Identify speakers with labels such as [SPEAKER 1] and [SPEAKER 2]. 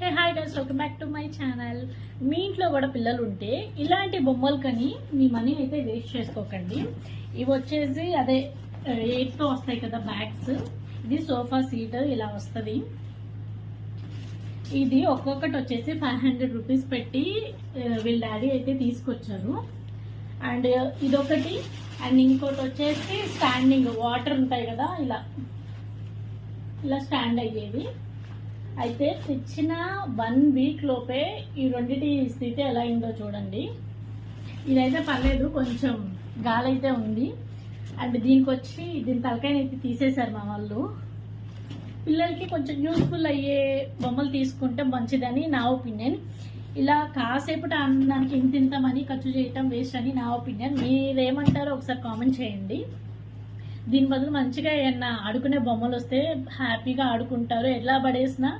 [SPEAKER 1] Hey hi guys, welcome back to my channel. మీ ఇంట్లో కూడా పిల్లలు ఉంటే ఇలాంటి బొమ్మలు కని మీ మనీ అయితే వేస్ట్ చేసుకోకండి. ఇవి వచ్చేసి అదే 8తో వస్తాయి కదా బ్యాగ్స్. ఇది సోఫా సీట్ ఇలా వస్తుంది. ఇది ఒక్కొక్కటి వచ్చేసి 500 రూపీస్ పెట్టి వీళ్ళ డాడీ అయితే తీసుకొచ్చారు. అండ్ ఇదొకటి, అండ్ ఇంకోటి వచ్చేసి స్టాండింగ్ వాటర్ ఉంటాయి కదా, ఇలా స్టాండ్ అయ్యేది. అయితే తెచ్చిన 1 వీక్ లోపే ఈ రెండింటి స్థితి ఎలా అయిందో చూడండి. ఇదైతే పర్లేదు, కొంచెం గాలి అయితే ఉంది. అండ్ దీని తలకాయనైతే తీసేశారు మా వాళ్ళు. పిల్లలకి కొంచెం యూస్ఫుల్ అయ్యే బొమ్మలు తీసుకుంటే మంచిదని నా ఒపీనియన్. ఇలా కాసేపు దానికి ఇంత మనీ ఖర్చు చేయటం వేస్ట్ అని నా ఒపీనియన్. మీరేమంటారో ఒకసారి కామెంట్ చేయండి. దీని బదులు మంచిగా ఏమన్నా ఆడుకునే బొమ్మలు వస్తే హ్యాపీగా ఆడుకుంటారు. ఎట్లా పడేసినా